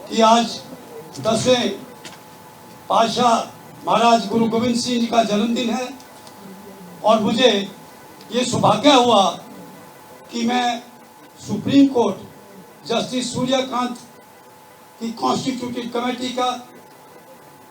कि आज 10वें पातशाह महाराज गुरु गोविंद सिंह जी का जन्मदिन है और मुझे ये सौभाग्य हुआ कि मैं सुप्रीम कोर्ट जस्टिस सूर्यकांत की कॉन्स्टिट्यूटेड कमेटी का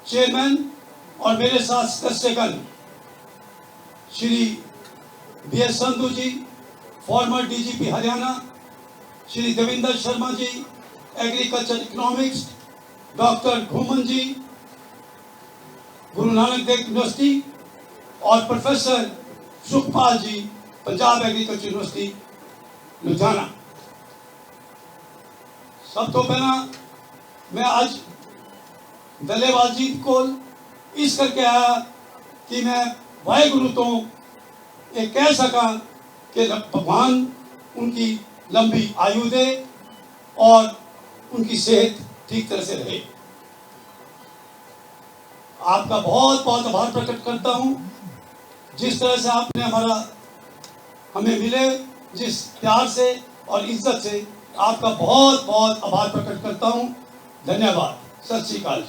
चेयरमैन और मेरे साथ सदस्यगण श्री बी.एस. संधू जी, farmer DGP Haryana, Shri Devendra Sharma ji, agriculture economics, doctor घूमन जी, गुरु नानक देव यूनिवर्सिटी और प्रोफेसर सुखपाल जी, पंजाब एग्रीकल्चर यूनिवर्सिटी लुधियाना। सब तो पहला मैं आज दलेवाल जी को इस करके आया कि मैं वाहेगुरु तो ये कह सका कि भगवान उनकी लंबी आयु दे और उनकी सेहत ठीक तरह से रहे। आपका बहुत बहुत आभार प्रकट करता हूं, जिस तरह से आपने हमें मिले, जिस प्यार से और इज्जत से आपका बहुत बहुत आभार प्रकट करता हूं। धन्यवाद। सत श्री अकाल।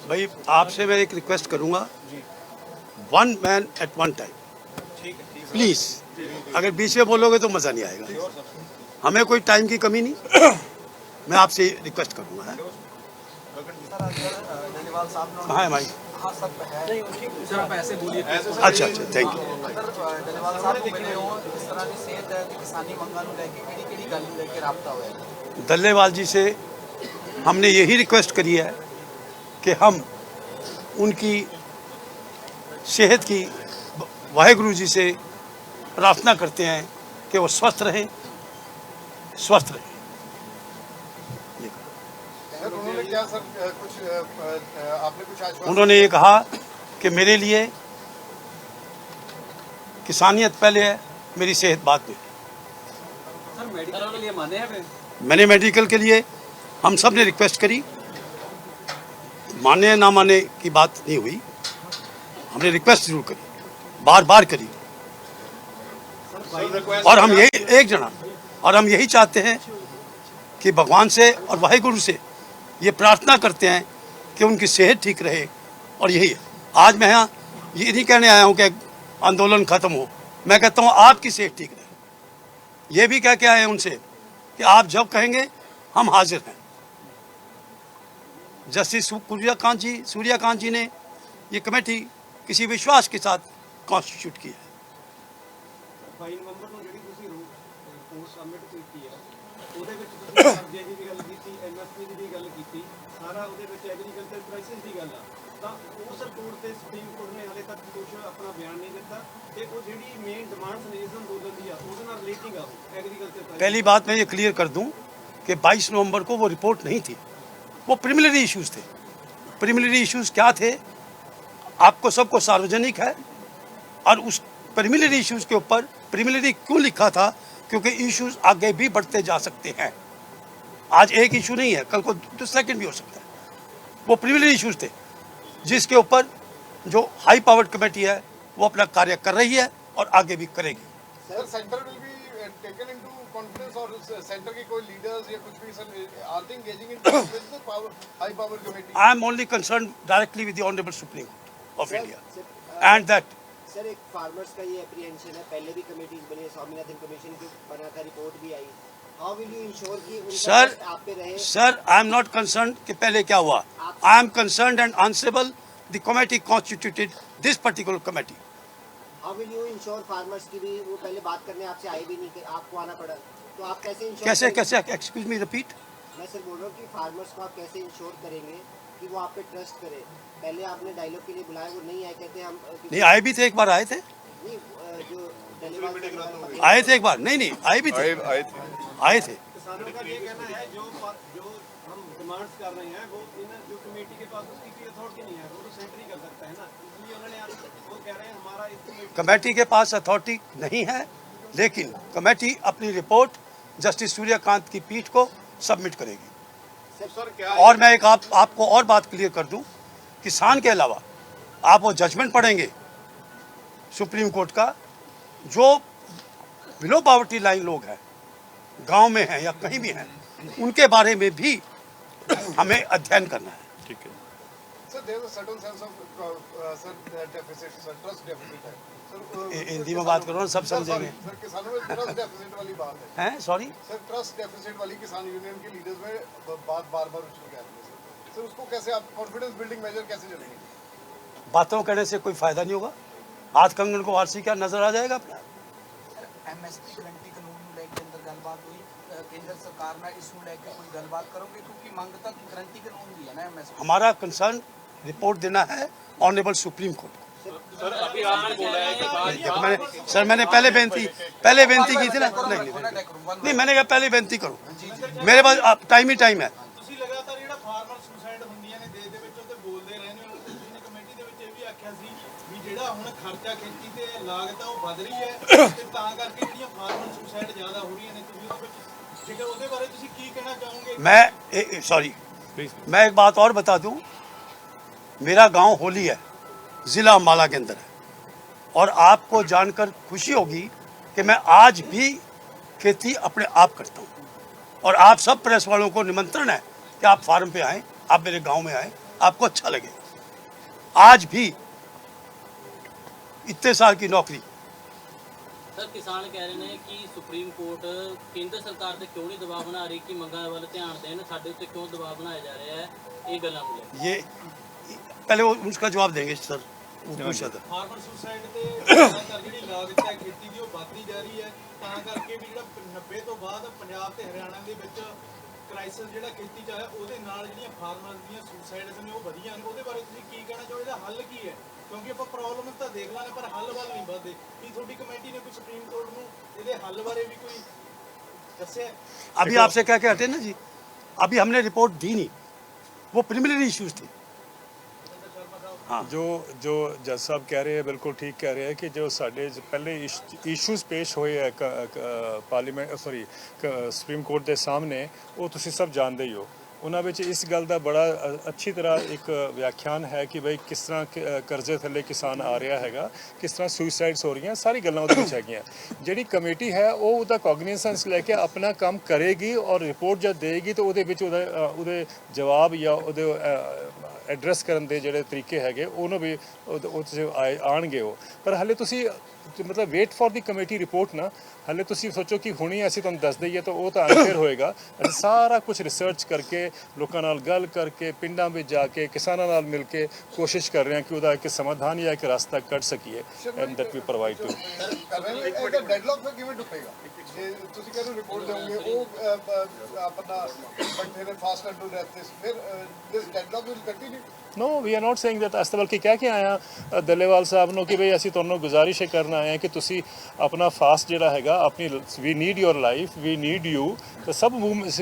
भाई आपसे मैं एक रिक्वेस्ट करूंगा, one man eight one time please. अगर बीच में बोलोगे तो मजा नहीं आएगा। हमें कोई टाइम की कमी नहीं। मैं आपसे रिक्वेस्ट करूंगा। कहाँ है भाई? सर आप ऐसे बोलिए। अच्छा अच्छा, थैंक यू। डलेवाल साहब को मिले हो इस तरह की सेहत है कि किसानी मंगा ਨੂੰ ਲੈ ਕੇ ਕਿਹੜੀ ਗੱਲ ਨੂੰ ਲੈ ਕੇ ਰਾਬਤਾ ਹੋਇਆ? दल्लेवाल जी से हमने यही रिक्वेस्ट करी है कि हम उनकी सेहत की वाहेगुरु जी से प्रार्थना करते हैं कि वो स्वस्थ रहें, स्वस्थ रहें। उन्होंने क्या सर कुछ आपने कुछ आश्वासन? उन्होंने ये कहा कि मेरे लिए किसानियत पहले है, मेरी सेहत बाद में। सर मेडिकल के लिए माने हैं? मैंने मेडिकल के लिए हम सब ने रिक्वेस्ट करी, माने ना माने की बात नहीं हुई। हमने रिक्वेस्ट जरूर करी, बार बार करी। और हम यही चाहते हैं कि भगवान से और वाहेगुरु से ये प्रार्थना करते हैं कि उनकी सेहत ठीक रहे। और यही है। आज मैं यहाँ ये नहीं कहने आया हूँ कि आंदोलन खत्म हो, मैं कहता हूँ आपकी सेहत ठीक रहे। ये भी कह के आए हैं उनसे कि आप जब कहेंगे हम हाजिर हैं। जस्टिस सूर्यकांत जी ने ये कमेटी किसी विश्वास के साथ कॉन्स्टिट्यूट की है। 22 नवंबर ਨੂੰ ਜਿਹੜੀ ਤੁਸੀਂ ਰਿਪੋਰਟ ਸਬਮਿਟ ਕੀਤੀ ਹੈ ਉਹਦੇ ਵਿੱਚ ਤੁਸੀਂ ਕਬਜ਼ੇ ਦੀ ਗੱਲ ਕੀਤੀ, ਐਮਐਸਪੀ ਦੀ ਗੱਲ ਕੀਤੀ, ਸਾਰਾ ਉਹਦੇ ਵਿੱਚ ਐਗਰੀਕਲਚਰ ਪ੍ਰਾਈਸਿਸ ਦੀ ਗੱਲ ਆ। ਤਾਂ ਉਸ ਰਿਪੋਰਟ ਤੇ ਸੁਪਰੀਮ ਕੋਰਟ ਨੇ ਹਾਲੇ ਤੱਕ ਕੁਝ ਆਪਣਾ ਬਿਆਨ ਨਹੀਂ ਦਿੱਤਾ ਤੇ ਉਹ ਜਿਹੜੀ ਮੇਨ ਡਿਮਾਂਡਸ ਨੇ ਇਸ ਅੰਦੋਲਨ ਦੀ ਆ ਉਹਦੇ ਨਾਲ ਰਿਲੇਟਿੰਗ ਆ एग्रीकल्चर प्राइस। पहली बात मैं ये क्लियर कर दूं कि 22 नवंबर को वो रिपोर्ट नहीं थी, वो प्रिमिनरी इश्यूज थे। प्रिमिनरी इश्यूज क्या थे आपको सबको सार्वजनिक है। और उस प्रिमिनरी इश्यूज के ऊपर प्रिमिनरी क्यों लिखा था? क्योंकि इश्यूज आगे भी बढ़ते जा सकते हैं। आज एक इशू नहीं है, कल को सेकंड भी हो सकता है। वो प्रिमिनरी इश्यूज थे जिसके ऊपर जो हाई पावर्ड कमेटी है वो अपना कार्य कर रही है और आगे भी करेगी। Sir centre will be taken into conference और सेंटर के कोई लीडर्स या कुछ भी sir are they engaging in with the high power committee? I am only concerned directly with the Honorable Supreme Court of India, and that sir एक farmers का ये apprehension है, पहले भी कमेटीज बनी, स्वामीनाथन कमीशन की बना था, रिपोर्ट भी आई। हाउ विल यू इंश्योर कि उनका ट्रस्ट आप पे रहे? Sir I am not concern कि पहले क्या हुआ। I am concern and answerable the committee constituted this particular committee. How will you ensure farmers की भी वो पहले बात करने आपसे आए भी नहीं, कि आपको आना पड़ा, तो आप कैसे इंश्योर कैसे एक्सक्यूज मी रिपीट। मैं सर बोल रहा हूँ कि फार्मर्स को आप कैसे इंश्योर करेंगे कि वो आप पे ट्रस्ट करे? पहले आपने डायलॉग के लिए बुलाया, वो नहीं आए, कहते हम नहीं आए भी थे, एक बार आए थे। नहीं जो डलेवाल आए थे एक बार, नहीं आए भी थे, आए थे। किसानों का ये कहना है जो हम डिमांड्स कर रहे हैं वो इन जो कमेटी के पास उसकी अथॉरिटी नहीं है, वो तो सेंटर ही कर सकता है ना, इसलिए उन्होंने वो कह रहे हैं हमारा इस कमेटी कमेटी के पास अथॉरिटी नहीं है, लेकिन कमेटी अपनी रिपोर्ट जस्टिस सूर्यकांत की पीठ को सबमिट करेगी। सर क्या और मैं एक आपको और बात क्लियर कर दूं, किसान के अलावा आप वो जजमेंट पढ़ेंगे सुप्रीम कोर्ट का, जो बिलो पॉवर्टी लाइन लोग हैं, गांव में हैं या कहीं भी हैं, उनके बारे में भी हमें अध्ययन करना है। ठीक है sir, there is a certain sense of sir deficit, sir trust deficit है सर। हिंदी में बात करो ना, सब समझेंगे। सर किसानों में ट्रस्ट डेफिसिट वाली बात है हैं, सॉरी सर, ट्रस्ट डेफिसिट वाली किसान यूनियन के लीडर्स में बात बार बार उछल के आती है सर, उसको कैसे आप कॉन्फिडेंस बिल्डिंग मेजर कैसे चलेंगे? बातों कहने से कोई फायदा नहीं होगा। हाथ कंगन को आरसी क्या नजर आ जाएगा अपना। ਐਮਐਸਪੀ ਗਰੰਟੀ ਕਾਨੂੰਨ ਨੂੰ ਲੈ ਕੇ ਅੰਦਰ ਗੱਲਬਾਤ ਹੋਈ, ਕੇਂਦਰ ਸਰਕਾਰ ਨਾਲ ਇਸ ਨੂੰ ਲੈ ਕੇ ਕੋਈ ਗੱਲਬਾਤ ਕਰੋਗੇ, क्योंकि ਮੰਗ ਤਾਂ ਗਰੰਟੀ ਕਾਨੂੰਨ ਦੀ ਹੈ ਨਾ ਐਮਐਸਪੀ। हमारा कंसर्न रिपोर्ट देना है ऑनरेबल सुप्रीम कोर्ट को। सर मैंने पहले बेनती की थी ना, नहीं मैंने कहा पहले बेनती करो, मेरे पास टाइम ही टाइम है। ਤੁਸੀਂ ਲਗਾਤਾਰ ਜਿਹੜਾ ਫਾਰਮਰ ਸੁਸਾਇਡ ਹੁੰਦੀਆਂ ਨੇ ਦੇਸ਼ ਦੇ ਵਿੱਚ ਉਹਦੇ ਬੋਲਦੇ ਰਹਿੰਦੇ ਹੋ, ਤੁਸੀਂ ਨੇ ਕਮੇਟੀ ਦੇ ਵਿੱਚ ਇਹ ਵੀ ਆਖਿਆ ਸੀ ਵੀ ਜਿਹੜਾ ਹੁਣ ਖਰਚਾ ਖੇਤੀ ਤੇ ਲਾਗਤ ਆ ਉਹ ਵਧ ਰਹੀ ਹੈ ਤੇ ਤਾਂ ਕਰਕੇ ਜਿਹੜੀਆਂ ਫਾਰਮਰ ਸੁਸਾਇਡ ਜ਼ਿਆਦਾ ਹੋ ਰਹੀਆਂ ਨੇ, ਤੁਸੀਂ ਉਹਦੇ ਵਿੱਚ ਠੀਕ ਹੈ, ਉਹਦੇ ਬਾਰੇ ਤੁਸੀਂ ਕੀ ਕਹਿਣਾ ਚਾਹੋਗੇ? मैं एक बात और बता दूं, मेरा गांव होली है, जिला अम्बाला के अंदर है, और आपको जानकर खुशी होगी कि मैं आज भी खेती अपने आप करता हूं, और आप सब प्रेस वालों को निमंत्रण है कि आप फार्म पे आएं, आप मेरे गांव में आएं, आपको अच्छा लगेगा। आज भी इतने साल की नौकरी। ਸਰ ਕਿਸਾਨ ਕਹਿ ਰਹੇ ਨੇ ਕਿ ਸੁਪਰੀਮ ਕੋਰਟ ਕੇਂਦਰ ਸਰਕਾਰ ਤੇ ਕਿਉਂ ਨਹੀਂ ਦਬਾਅ ਬਣਾ ਰਹੀ ਕਿ ਮੰਗਾਂ ਵੱਲ ਧਿਆਨ ਦੇਣ, ਸਾਡੇ ਉੱਤੇ ਕਿਉਂ ਦਬਾਅ ਬਣਾਇਆ ਜਾ ਰਿਹਾ ਹੈ, ਇਹ ਗੱਲਾਂ ਨੂੰ ਲੈ ਕੇ। ये पहले वो उसका जवाब देंगे सर, वो पूछा था। ਫਾਰਮਰ ਸੁਸਾਇਡ ਤੇ ਜ਼ਿਆਦਾਤਰ ਜਿਹੜੀ ਲਾਗਤ ਹੈ ਖੇਤੀ ਦੀ ਉਹ ਵੱਧਦੀ ਜਾ ਰਹੀ ਹੈ, ਤਾਂ ਕਰਕੇ ਵੀ ਜਿਹੜਾ 90 ਤੋਂ ਬਾਅਦ ਪੰਜਾਬ ਤੇ ਹਰਿਆਣਾ ਦੇ ਵਿੱਚ ਕ੍ਰਾਈਸਿਸ ਜਿਹੜਾ ਖੇਤੀ 'ਚ ਆਇਆ, ਉਹਦੇ ਨਾਲ ਜਿਹੜੀਆਂ ਫਾਰਮਰ ਦੀਆਂ ਸੁਸਾਇਡਸ ਨੇ ਉਹ ਵਧੀਆਂ ਨੇ, ਉਹਦੇ ਬਾਰੇ ਤੁਸੀਂ ਕੀ ਕਹਿਣਾ ਚਾਹੋ, ਇਹਦਾ ਹੱਲ ਕੀ ਹੈ? ਕਿਉਂਕਿ ਆਪਾਂ ਪ੍ਰੋਬਲਮ ਤਾਂ ਦੇਖ ਲਾਂਗੇ ਪਰ ਹੱਲ ਵੱਲ ਨਹੀਂ ਵੱਧਦੇ। ਕੀ ਤੁਹਾਡੀ ਕਮੇਟੀ ਨੇ ਕੋਈ ਸੁਪਰੀਮ ਕੋਰਟ ਨੂੰ ਇਹਦੇ ਹੱਲ ਬਾਰੇ ਵੀ ਕੋਈ ਦੱਸਿਆ? अभी आपसे कह के हटे ना जी, अभी हमने रिपोर्ट दी नहीं, वो प्रिलिमिनरी इश्यूज थे। जो जज साहब कह रहे हैं बिल्कुल ठीक कह रहे हैं कि जो साढ़े पहले इशूज़ पेश होए है पार्लीमेंट सॉरी सुप्रीम कोर्ट के सामने, वो तुसी सब जानते ही हो। उन्होंने ਵਿੱਚ ਇਸ ਗੱਲ ਦਾ ਬੜਾ ਅੱਛੀ ਤਰ੍ਹਾਂ ਇੱਕ ਵਿਆਖਿਆਨ ਹੈ ਕਿ ਬਈ ਕਿਸ ਤਰ੍ਹਾਂ ਕਰਜ਼ੇ ਥੱਲੇ ਕਿਸਾਨ ਆ ਰਿਹਾ ਹੈਗਾ, ਕਿਸ ਤਰ੍ਹਾਂ ਸੁਸਾਈਡਸ ਹੋ ਰਹੀਆਂ, ਸਾਰੀ ਗੱਲਾਂ ਉਹਦੇ ਵਿੱਚ ਹੈਗੀਆਂ। ਜਿਹੜੀ ਕਮੇਟੀ ਹੈ ਉਹ ਉਹਦਾ ਕੋਗਨੀਸੈਂਸ ਲੈ ਕੇ ਆਪਣਾ ਕੰਮ ਕਰੇਗੀ, ਔਰ ਰਿਪੋਰਟ ਜਦ ਦੇਗੀ ਤਾਂ ਉਹਦੇ ਵਿੱਚ ਉਹਦੇ ਜਵਾਬ ਜਾਂ ਉਹਦੇ ਐਡਰੈਸ ਕਰਨ ਦੇ ਜਿਹੜੇ ਤਰੀਕੇ ਹੈਗੇ ਉਹਨੂੰ ਵੀ ਉਹ 'ਚ ਆਉਣਗੇ ਉਹ। ਪਰ ਹਾਲੇ ਤੁਸੀਂ मतलब wait for the committee report ना, हाले तुसी सोचो कि हुणी असीं तुहानूं दस दईए तो वो तो अनफेयर होएगा। असीं सारा कुछ रिसर्च करके लोकां नाल गल करके पिंडां विच जाके किसानां नाल मिल के कोशिश कर रहे हैं कि ਉਹਦਾ ਇੱਕ ਸਮਾਧਾਨ ਜਾਂ ਇੱਕ ਰਸਤਾ ਕੱਢ ਸਕੀਏ, and that we provide to. ਇਹਦਾ ਡੈਡਲੌਕ ਫਿਰ ਕਿਵੇਂ ਟੁੱਟੇਗਾ? ਜੇ ਤੁਸੀਂ ਕਹਿੰਦੇ ਰਿਪੋਰਟ ਦੇਵੋਗੇ ਉਹ ਆਪਣਾ ਬੰਦੇ ਨੇ ਫਾਸਟ ਐਂਡ ਟੂ ਡੈਥ ਫਿਰ this deadlock will continue. No we are not saying that. अस बल्कि कह के आए हैं दलेवाल साहब ਨੂੰ कि भाई ਅਸੀਂ ਤੁਹਾਨੂੰ ਗੁਜ਼ਾਰਿਸ਼ ਹੀ ਕਰਨ ਆਏ ਹਾਂ ਕਿ ਤੁਸੀਂ ਆਪਣਾ ਫਾਸਟ ਜਿਹੜਾ ਹੈਗਾ ਆਪਣੀ we need your life, we need you, ਤਾਂ ਸਭ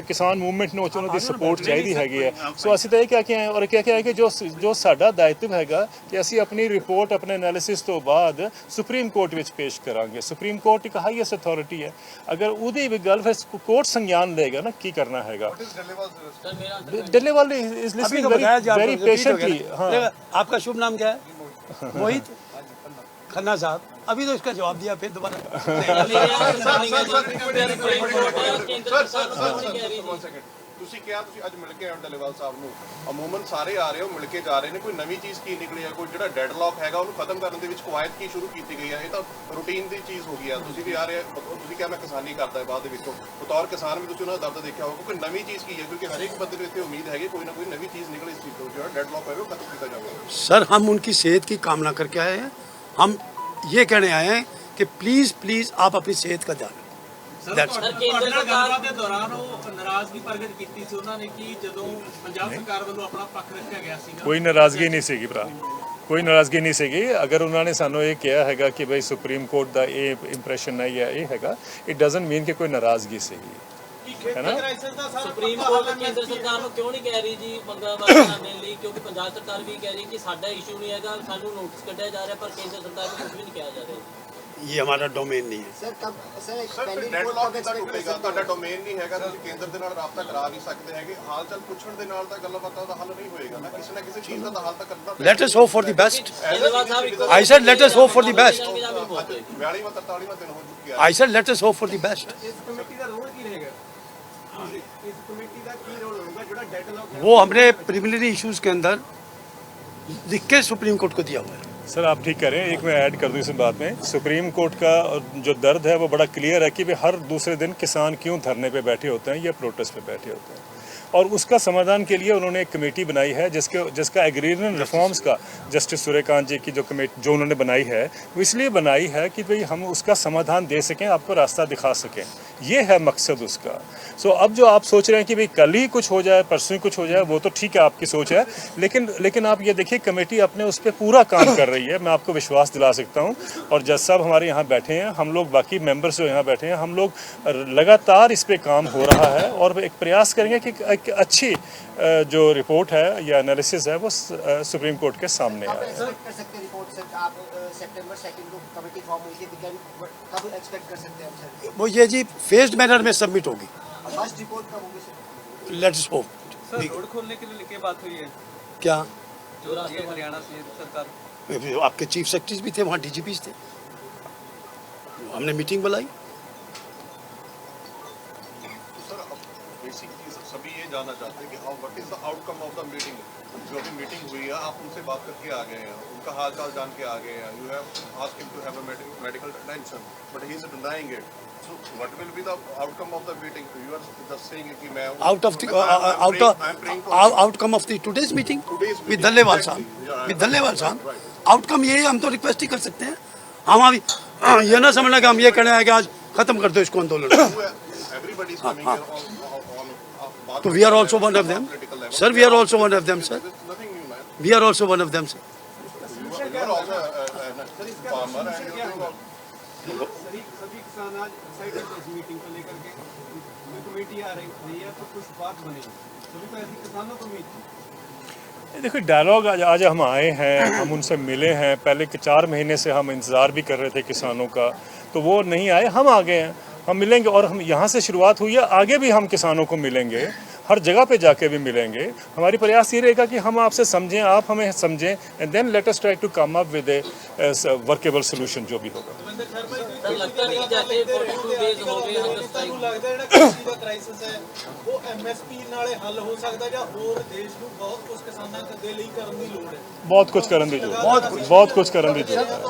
ਕਿਸਾਨ ਮੂਵਮੈਂਟ ਨੂੰ ਉਹਨਾਂ ਦੀ ਸਪੋਰਟ ਚਾਹੀਦੀ ਹੈਗੀ ਹੈ। ਸੋ ਅਸੀਂ ਤਾਂ ਇਹ ਕਹਿ ਕੇ ਆਏ ਔਰ ਕਹਿ ਕੇ ਆਏ ਕਿ ਜੋ ਸਾਡਾ ਦਾਇਤਵ ਹੈਗਾ ਕਿ ਅਸੀਂ ਆਪਣੀ ਰਿਪੋਰਟ ਆਪਣੇ ਐਨਾਲਿਸਿਸ ਤੋਂ ਬਾਅਦ ਸੁਪਰੀਮ ਕੋਰਟ ਵਿੱਚ ਪੇਸ਼ ਕਰਾਂਗੇ। ਸੁਪਰੀਮ ਕੋਰਟ ਇੱਕ ਹਾਈਐਸਟ ਅਥਾਰਟੀ ਹੈ, ਅਗਰ ਉਹਦੀ ਵੀ ਗੱਲ ਫਿਰ ਕੋਰਟ ਸੰਗਿਆਨ ਲਏਗਾ ਨਾ ਕੀ ਕਰਨਾ ਹੈਗਾ। Dallewal is listening very patiently. हाँ, आपका शुभ नाम क्या है? मोहित खन्ना साहब, अभी तो इसका जवाब दिया, फिर दोबारा। ਤੁਸੀਂ ਕਿਹਾ ਤੁਸੀਂ ਅੱਜ ਮਿਲ ਕੇ ਆਏ ਡੱਲੇਵਾਲ ਸਾਹਿਬ ਨੂੰ, ਅਮੂਮਨ ਸਾਰੇ ਆ ਰਹੇ ਹੋ, ਮਿਲ ਕੇ ਜਾ ਰਹੇ ਨੇ, ਕੋਈ ਨਵੀਂ ਚੀਜ਼ ਕੀ ਨਿਕਲੀ ਹੈ? ਕੋਈ ਜਿਹੜਾ ਡੈਡਲੌਕ ਹੈਗਾ ਉਹਨੂੰ ਖਤਮ ਕਰਨ ਦੇ ਵਿੱਚ ਕਵਾਇਦ ਕੀ ਸ਼ੁਰੂ ਕੀਤੀ ਗਈ ਹੈ? ਇਹ ਤਾਂ ਰੂਟੀਨ ਦੀ ਚੀਜ਼ ਹੋ ਗਈ ਹੈ। ਤੁਸੀਂ ਵੀ ਆ ਰਹੇ, ਤੁਸੀਂ ਕਿਹਾ ਮੈਂ ਕਿਸਾਨੀ ਕਰਦਾ ਬਾਅਦ ਦੇ ਵਿੱਚੋਂ, ਬਤੌਰ ਕਿਸਾਨ ਵੀ ਤੁਸੀਂ ਉਹਨਾਂ ਦਾ ਦਰਦ ਦੇਖਿਆ ਹੋਊਗਾ। ਕੋਈ ਨਵੀਂ ਚੀਜ਼ ਕੀ ਹੈ? ਕਿਉਂਕਿ ਹਰੇਕ ਬੰਦੇ ਨੂੰ ਇੱਥੇ ਉਮੀਦ ਹੈਗੀ ਕੋਈ ਨਾ ਕੋਈ ਨਵੀਂ ਚੀਜ਼ ਨਿਕਲੇ ਇਸ ਚੀਜ਼ ਤੋਂ, ਜਿਹੜਾ ਡੈਡਲੌਕ ਹੋਏਗਾ ਉਹ ਖਤਮ ਕੀਤਾ ਜਾਵੇ। सर हम उनकी सेहत की कामना करके आए हैं, हम ये कहने आए हैं कि प्लीज़ आप अपनी सेहत का ध्यान रखें। ਸਰ ਕੇਂਦਰ ਸਰਕਾਰ ਦੇ ਦੌਰਾਨ ਉਹ ਨਾਰਾਜ਼ਗੀ ਪ੍ਰਗਟ ਕੀਤੀ ਸੀ ਉਹਨਾਂ ਨੇ ਕਿ ਜਦੋਂ ਪੰਜਾਬ ਸਰਕਾਰ ਵੱਲੋਂ ਆਪਣਾ ਪੱਖ ਰੱਖਿਆ ਗਿਆ ਸੀਗਾ। ਕੋਈ ਨਾਰਾਜ਼ਗੀ ਨਹੀਂ ਸੀਗੀ ਭਰਾ, ਕੋਈ ਨਾਰਾਜ਼ਗੀ ਨਹੀਂ ਸੀਗੀ। ਅਗਰ ਉਹਨਾਂ ਨੇ ਸਾਨੂੰ ਇਹ ਕਿਹਾ ਹੈਗਾ ਕਿ ਬਈ ਸੁਪਰੀਮ ਕੋਰਟ ਦਾ ਇਹ ਇੰਪ੍ਰੈਸ਼ਨ ਹੈ ਜਾਂ ਇਹ ਹੈਗਾ, ਇਟ ਡਜ਼ਨਟ ਮੀਨ ਕਿ ਕੋਈ ਨਾਰਾਜ਼ਗੀ ਸੀਗੀ। है ना। क्राइसिस ਦਾ ਸਰ ਸੁਪਰੀਮ ਕੋਰਟ ਕੇਂਦਰ ਸਰਕਾਰ ਨੂੰ ਕਿਉਂ ਨਹੀਂ ਕਹਿ ਰਹੀ ਜੀ ਮੰਗਾਂ ਵਾਲੇ ਧਿਆਨ ਦੇਣ ਲਈ, ਕਿਉਂਕਿ ਪੰਜਾਬ ਸਰਕਾਰ ਵੀ ਕਹਿ ਰਹੀ ਕਿ ਸਾਡਾ ਇਸ਼ੂ ਨਹੀਂ ਹੈਗਾ, ਸਾਨੂੰ ਨੋਟਿਸ ਕੱਢਿਆ ਜਾ ਰਿਹਾ, ਪਰ ਕੇਂਦਰ ਸਰਕਾਰ ਨੂੰ ਕੁਝ ਵੀ ਨਹੀਂ ਕਿਹਾ ਜਾ ਰਿਹਾ। ये हमारा डोमेन नहीं है। सर कब सर एक ਸਰ पहली ਡੈਡ रिपोर्ट ਲੌਕ कब ਕਿੱਦਾਂ एक्सपेक्ट कर ਟੁੱਟੇਗਾ? सकते ਤੁਹਾਡਾ हैं? ਡੋਮੇਨ ਨਹੀਂ ਹੈਗਾ, ਤੁਸੀਂ ਕੇਂਦਰ ਦੇ ਨਾਲ ਰਾਬਤਾ ਕਰਾ ਨਹੀਂ ਸਕਦੇ ਹੈਗੇ। ਹਾਲ ਚਾਲ ਪੁੱਛਣ ਦੇ ਨਾਲ ਤਾਂ ਗੱਲਬਾਤਾਂ ਦਾ ਹੱਲ ਨਹੀਂ ਹੋਏਗਾ ਨਾ, ਕਿਸੇ ਨਾ ਕਿਸੇ ਚੀਜ਼ ਦਾ ਤਾਂ ਹੱਲ ਤਾਂ ਕਰਨਾ ਪਏਗਾ। Let us hope for the best. Kejriwal ਸਾਹਿਬ ਇੱਕੋ I said let us hope for the best. 42ਵਾਂ 43ਵਾਂ ਦਿਨ ਹੋ ਚੁੱਕਿਆ I said let us hope for the best. ਇਸ ਕਮੇਟੀ ਦਾ ਰੋਲ ਕੀ ਰਹੇਗਾ? ਇਸ ਕਮੇਟੀ ਦਾ ਕੀ ਰੋਲ ਹੋਊਗਾ ਜਿਹੜਾ ਡੈਡਲੌਕ वो हमने प्रिलिमिनरी इश्यूज के अंदर लिख के सुप्रीम कोर्ट को दिया हुआ है। सर आप ठीक करें, एक मैं ऐड कर दूं इस बात में। सुप्रीम कोर्ट का जो दर्द है वो बड़ा क्लियर है कि भाई हर दूसरे दिन किसान क्यों धरने पे बैठे होते हैं या प्रोटेस्ट पे बैठे होते हैं, और उसका समाधान के लिए उन्होंने एक कमेटी बनाई है जिसका एग्रीरियन रिफॉर्म्स का जस्टिस सूर्यकांत जी की जो कमेटी जो उन्होंने बनाई है वो इसलिए बनाई है कि भाई हम उसका समाधान दे सकें, आपको रास्ता दिखा सकें, ये है मकसद उसका। सो अब जो आप सोच रहे हैं कि भाई कल ही कुछ हो जाए, परसों ही कुछ हो जाए, वो तो ठीक है, आपकी सोच है, लेकिन आप ये देखिए कमेटी अपने उस पर पूरा काम कर रही है, मैं आपको विश्वास दिला सकता हूँ। और जज साहब हमारे यहाँ बैठे हैं, हम लोग बाकी मेंबर्स जो यहाँ बैठे हैं, हम लोग लगातार इस पर काम हो रहा है और एक प्रयास करेंगे कि एक अच्छी जो रिपोर्ट है या एनालिसिस है वो सुप्रीम कोर्ट के सामने कब आए। एक्सपेक्ट कर सकते हैं रिपोर्ट सर? आप सितंबर 2 को कमेटी फॉर्म हुई थी, कब एक्सपेक्ट कर सकते हैं हम सर? वो ये जी फेज्ड मैनर में सबमिट होगी। फर्स्ट रिपोर्ट कब होगी sir? Let's hope. Sir road खोलने के लिए बात हुई है क्या जो रास्ते हरियाणा से सरकार आपके चीफ सेक्रेटरीज भी थे वहाँ, डीजीपीज थे, हमने मीटिंग बुलाई। सर बेसिक चीज सभी ये जानना चाहते हैं कि how what is the outcome of the meeting. जो अभी मीटिंग हुई है, आप उनसे बात करके आ गए हैं, उनका हाल चाल जान के आ गए हैं, you have asked him to have a medical attention but he is denying it. So what will be the outcome of the meeting? You are just saying कि मैं outcome of the today's meeting with Dhallewal Sahab, outcome ये हम तो request ही कर सकते हैं। हम अभी ये ना समझना कि हम ये कहना है कि आज खत्म कर दो इसको आंदोलन। everybody is coming here on तो we are also one of them sir, we are also one of them sir, nothing new man. We are also one of them sir. You are also a farmer and you are सभी किसान आज excited है इस meeting को लेकर के, कोई committee आ रही है तो कुछ बात बनेगी, सभी को ऐसी किसानों को उम्मीद थी। देखो डायलॉग आज हम आए हैं, हम उनसे मिले हैं, पहले के 4 महीने से हम इंतज़ार भी कर रहे थे किसानों का, तो वो नहीं आए, हम आ गए हैं, हम मिलेंगे और हम यहाँ से शुरुआत हुई है, आगे भी हम किसानों को मिलेंगे, हर जगह पे जाके भी मिलेंगे। हमारी प्रयास ये रहेगा कि हम आपसे समझें, आप हमें समझें, and then let us try to come up with a workable solution जो भी होगा। सर लगता नहीं जाके 42 डेज हो गए हंगर स्ट्राइक ਤੁਹਾਨੂੰ ਲੱਗਦਾ ਜਿਹੜਾ ਕ੍ਰਿਸ਼ੀ ਦਾ ਕ੍ਰਾਈਸਿਸ ਹੈ ਉਹ ਐਮਐਸਪੀ ਨਾਲੇ ਹੱਲ ਹੋ ਸਕਦਾ ਜਾਂ ਹੋਰ ਦੇਸ਼ ਨੂੰ ਬਹੁਤ ਕੁਝ ਕਿਸਾਨਾਂ ਦੇ ਲਈ ਕਰਨ ਦੀ ਲੋੜ ਹੈ? बहुत कुछ करने दी जरूरत है, बहुत कुछ करने दी जरूरत है।